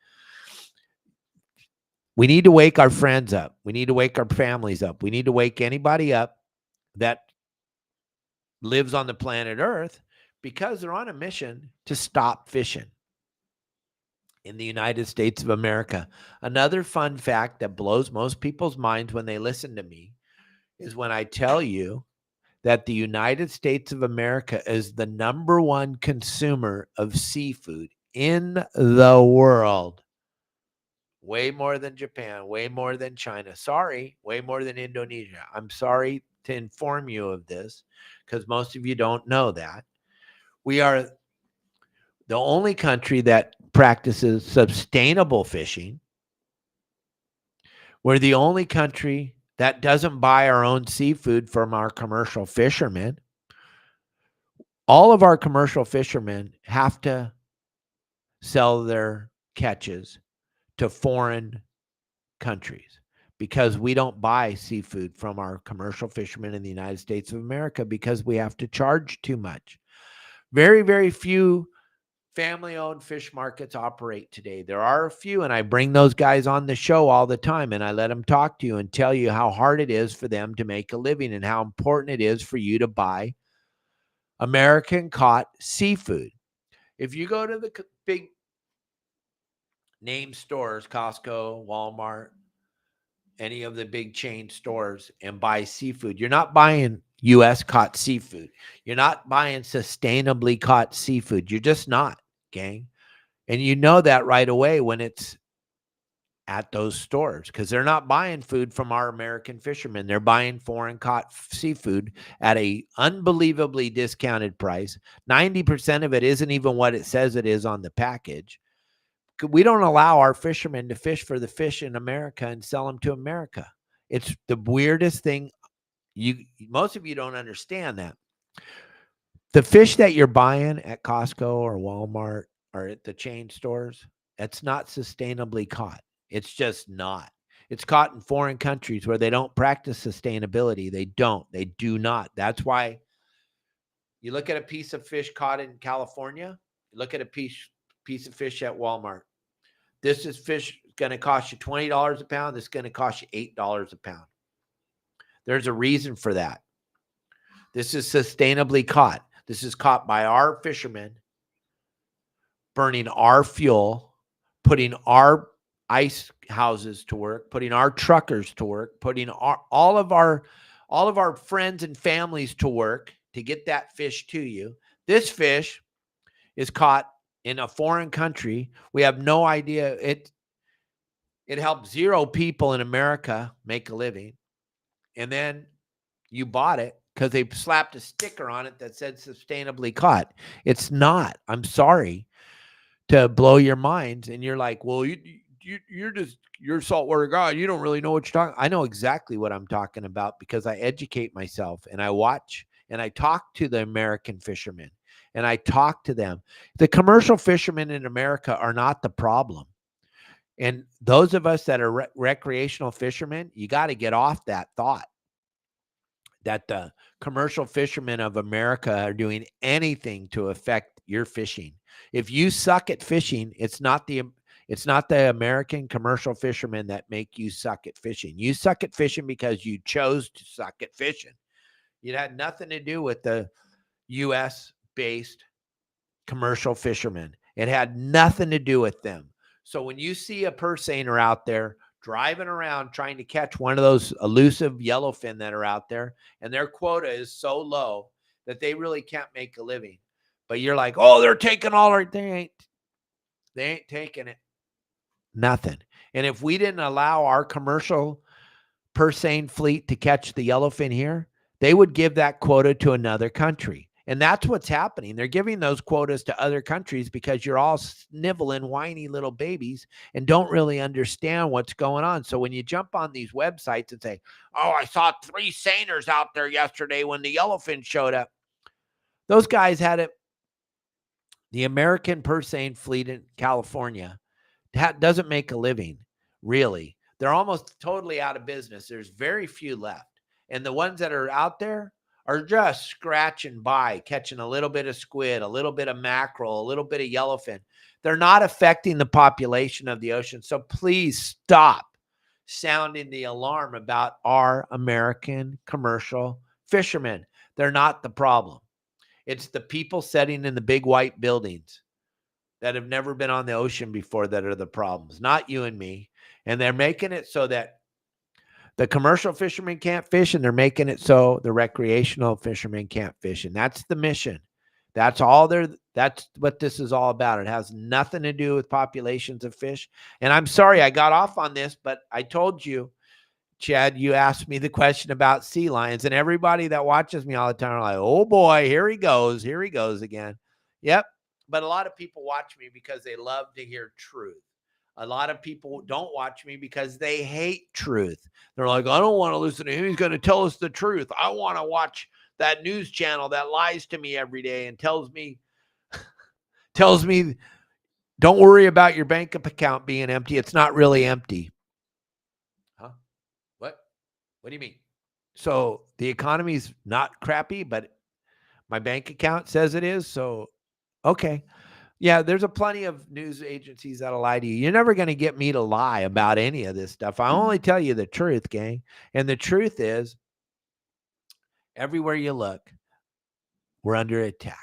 We need to wake our friends up. We need to wake our families up. We need to wake anybody up that lives on the planet Earth, because they're on a mission to stop fishing in the United States of America. Another fun fact that blows most people's minds when they listen to me is when I tell you that the United States of America is the #1 consumer of seafood in the world. Way more than Japan, way more than China. Sorry, way more than Indonesia. I'm sorry to inform you of this, because most of you don't know that. We are the only country that practices sustainable fishing. We're the only country that doesn't buy our own seafood from our commercial fishermen. All of our commercial fishermen have to sell their catches to foreign countries, because we don't buy seafood from our commercial fishermen in the United States of America, because we have to charge too much. Very, very few family-owned fish markets operate today. There are a few, and I bring those guys on the show all the time, and I let them talk to you and tell you how hard it is for them to make a living and how important it is for you to buy American-caught seafood. If you go to the big name stores, Costco, Walmart, any of the big chain stores, and buy seafood, you're not buying U.S. caught seafood. You're not buying sustainably caught seafood. You're just not, gang. And you know that right away when it's at those stores, because they're not buying food from our American fishermen. They're buying foreign caught seafood at a unbelievably discounted price. 90% of it isn't even what it says it is on the package. We don't allow our fishermen to fish for the fish in America and sell them to America. It's the weirdest thing. Most of you don't understand that. The fish that you're buying at Costco or Walmart or at the chain stores, it's not sustainably caught. It's just not. It's caught in foreign countries where they don't practice sustainability. They do not. That's why you look at a piece of fish caught in California, you look at a piece of fish at Walmart. This is fish going to cost you $20 a pound. This is going to cost you $8 a pound. There's a reason for that. This is sustainably caught. This is caught by our fishermen, burning our fuel, putting our ice houses to work, putting our truckers to work, putting all of our friends and families to work to get that fish to you. This fish is caught in a foreign country. We have no idea. It helped 0 people in America make a living. And then you bought it because they slapped a sticker on it that said sustainably caught. It's not. I'm sorry to blow your minds. And you're like, well, you're saltwater guy. You don't really know what you're talking. I know exactly what I'm talking about, because I educate myself and I watch and I talk to the American fishermen and I talk to them. The commercial fishermen in America are not the problem. And those of us that are recreational fishermen, you got to get off that thought that the commercial fishermen of America are doing anything to affect your fishing. If you suck at fishing, it's not the American commercial fishermen that make you suck at fishing. You suck at fishing because you chose to suck at fishing. It had nothing to do with the U.S.-based commercial fishermen. It had nothing to do with them. So when you see a purseiner out there driving around trying to catch one of those elusive yellowfin that are out there, and their quota is so low that they really can't make a living, but you're like, oh, they're taking all our, they ain't taking it. Nothing. And if we didn't allow our commercial purseine fleet to catch the yellowfin here, they would give that quota to another country. And that's what's happening. They're giving those quotas to other countries because you're all sniveling, whiny little babies and don't really understand what's going on. So when you jump on these websites and say, oh, I saw 3 seiners out there yesterday when the yellowfin showed up. Those guys had it. The American purseine fleet in California doesn't make a living, really. They're almost totally out of business. There's very few left. And the ones that are out there are just scratching by, catching a little bit of squid, a little bit of mackerel, a little bit of yellowfin. They're not affecting the population of the ocean. So please stop sounding the alarm about our American commercial fishermen. They're not the problem. It's the people sitting in the big white buildings that have never been on the ocean before that are the problems, not you and me. And they're making it so that the commercial fishermen can't fish, and they're making it so the recreational fishermen can't fish. And that's the mission. That's what this is all about. It has nothing to do with populations of fish. And I'm sorry I got off on this, but I told you, Chad, you asked me the question about sea lions, and everybody that watches me all the time are like, oh boy, here he goes again. Yep. But a lot of people watch me because they love to hear truth. A lot of people don't watch me because they hate truth. They're like, I don't want to listen to him. He's going to tell us the truth. I want to watch that news channel that lies to me every day and tells me, don't worry about your bank account being empty. It's not really empty. Huh? What? What do you mean? So the economy's not crappy, but my bank account says it is. So, okay. Yeah, there's a plenty of news agencies that'll lie to you. You're never going to get me to lie about any of this stuff. I only tell you the truth, gang. And the truth is, everywhere you look, we're under attack.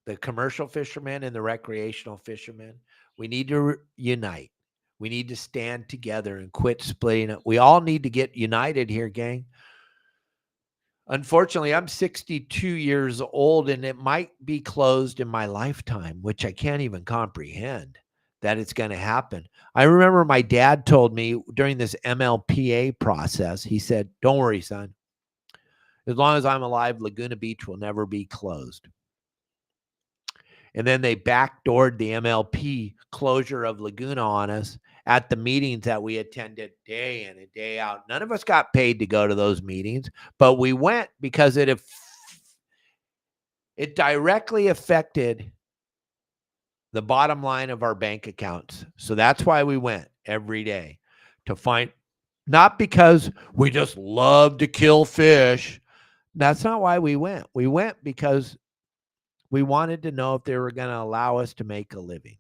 The commercial fishermen and the recreational fishermen, we need to unite. We need to stand together and quit splitting up. We all need to get united here, gang. Unfortunately, I'm 62 years old, and it might be closed in my lifetime, which I can't even comprehend that it's going to happen. I remember my dad told me during this MLPA process, he said, don't worry, son. As long as I'm alive, Laguna Beach will never be closed. And then they backdoored the MLP closure of Laguna on us at the meetings that we attended day in and day out. None of us got paid to go to those meetings, but we went because it directly affected the bottom line of our bank accounts. So that's why we went every day, to find, not because we just love to kill fish. That's not why we went. We went because we wanted to know if they were going to allow us to make a living.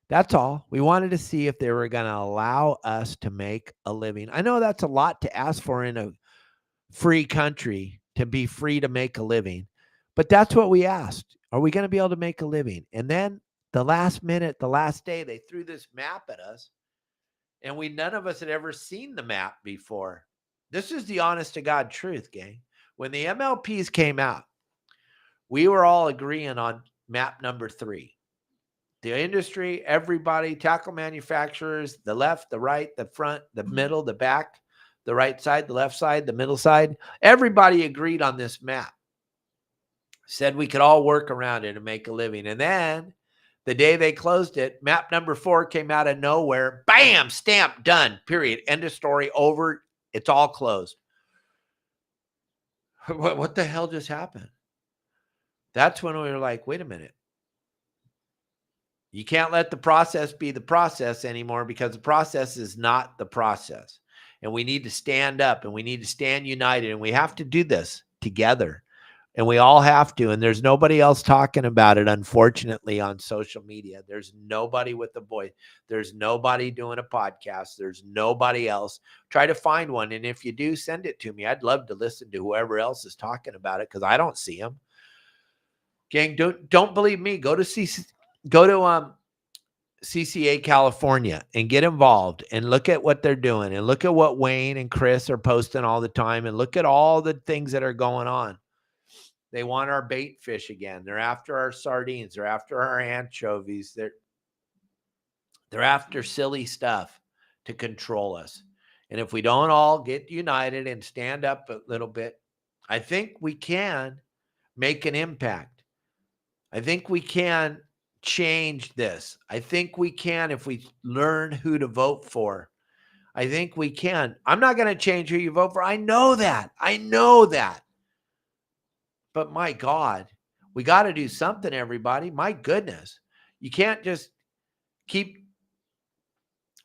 That's all. We wanted to see if they were going to allow us to make a living. I know that's a lot to ask for in a free country, to be free to make a living, but that's what we asked. Are we going to be able to make a living? And then the last minute, the last day, they threw this map at us, and none of us had ever seen the map before. This is the honest to God truth, gang. When the MLPs came out, we were all agreeing on map number 3. The industry, everybody, tackle manufacturers, the left, the right, the front, the middle, the back, the right side, the left side, the middle side. Everybody agreed on this map. Said we could all work around it and make a living. And then the day they closed it, map number 4 came out of nowhere. Bam, stamp, done, period. End of story, over. It's all closed. What the hell just happened? That's when we were like, wait a minute. You can't let the process be the process anymore, because the process is not the process. And we need to stand up, and we need to stand united, and we have to do this together. And we all have to. And there's nobody else talking about it, unfortunately, on social media. There's nobody with a voice. There's nobody doing a podcast. There's nobody else. Try to find one. And if you do, send it to me. I'd love to listen to whoever else is talking about it, because I don't see them. Gang, don't believe me. Go to CCA California and get involved and look at what they're doing, and look at what Wayne and Chris are posting all the time, and look at all the things that are going on. They want our bait fish again. They're after our sardines. They're after our anchovies. They're after silly stuff to control us. And if we don't all get united and stand up a little bit, I think we can make an impact. I think we can change this. I think we can, if we learn who to vote for. I think we can. I'm not going to change who you vote for. I know that. But my God, we got to do something, everybody. My goodness. You can't just keep.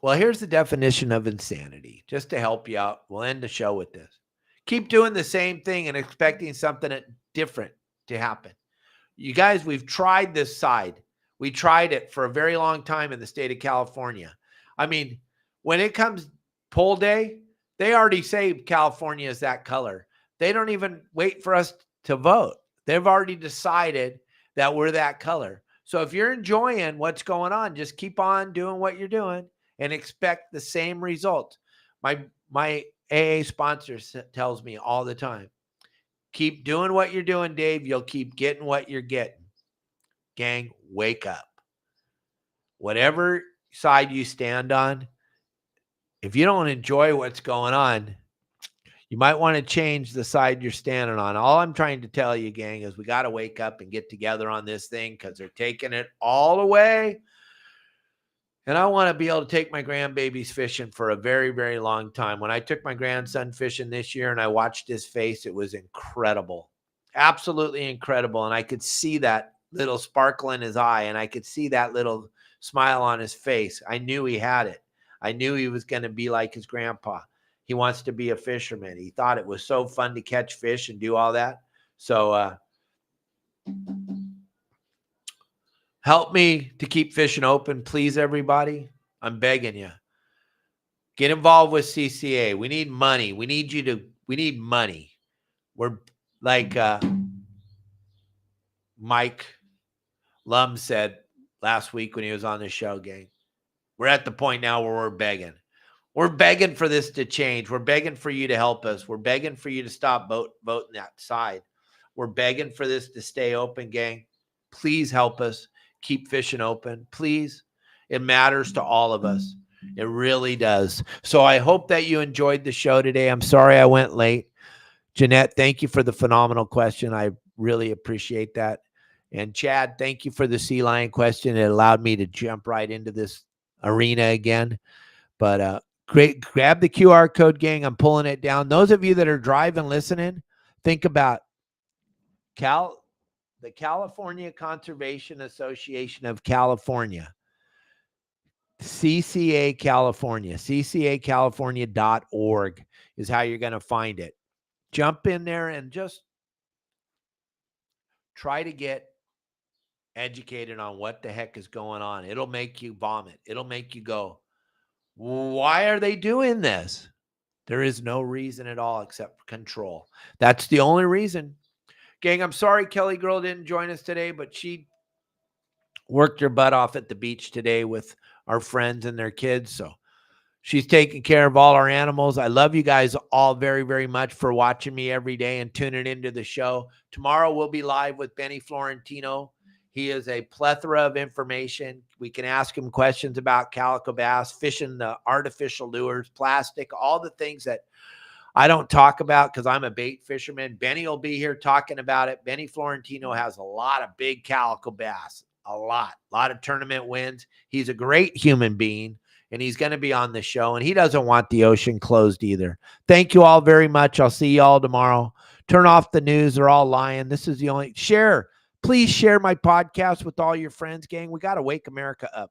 Well, here's the definition of insanity, just to help you out. We'll end the show with this. Keep doing the same thing and expecting something different to happen. You guys, we've tried this side. We tried it for a very long time in the state of California. I mean, when it comes poll day, they already say California is that color. They don't even wait for us to vote. They've already decided that we're that color. So if you're enjoying what's going on, just keep on doing what you're doing and expect the same result. My AA sponsor tells me all the time, keep doing what you're doing, Dave. You'll keep getting what you're getting. Gang, wake up. Whatever side you stand on, if you don't enjoy what's going on, you might want to change the side you're standing on. All I'm trying to tell you, gang, is we got to wake up and get together on this thing because they're taking it all away. And I want to be able to take my grandbabies fishing for a very, very long time. When I took my grandson fishing this year and I watched his face, it was incredible. Absolutely incredible. And I could see that little sparkle in his eye, and I could see that little smile on his face. I knew he had it. I knew he was going to be like his grandpa. He wants to be a fisherman. He thought it was so fun to catch fish and do all that. So help me to keep fishing open, please, everybody. I'm begging you. Get involved with CCA. We need money. We need money. We're like Mike Lum said last week when he was on the show, gang. We're at the point now where we're begging. We're begging for this to change. We're begging for you to help us. We're begging for you to stop voting that side. We're begging for this to stay open, gang. Please help us keep fishing open. Please. It matters to all of us. It really does. So I hope that you enjoyed the show today. I'm sorry I went late. Jeanette, thank you for the phenomenal question. I really appreciate that. And Chad, thank you for the sea lion question. It allowed me to jump right into this arena again. But great. Grab the QR code, gang. I'm pulling it down. Those of you that are driving, listening, think about the California Conservation Association of California. CCA California. CCACalifornia.org is how you're going to find it. Jump in there and just try to get educated on what the heck is going on. It'll make you vomit. It'll make you go, why are they doing this? There is no reason at all except control. That's the only reason. Gang, I'm sorry Kelly Girl didn't join us today, but she worked her butt off at the beach today with our friends and their kids. So she's taking care of all our animals. I love you guys all very, very much for watching me every day and tuning into the show. Tomorrow we'll be live with Benny Florentino. He is a plethora of information. We can ask him questions about calico bass, fishing the artificial lures, plastic, all the things that I don't talk about because I'm a bait fisherman. Benny will be here talking about it. Benny Florentino has a lot of big calico bass, a lot of tournament wins. He's a great human being, and he's going to be on the show, and he doesn't want the ocean closed either. Thank you all very much. I'll see you all tomorrow. Turn off the news. They're all lying. This is the only share. Please share my podcast with all your friends, gang. We got to wake America up.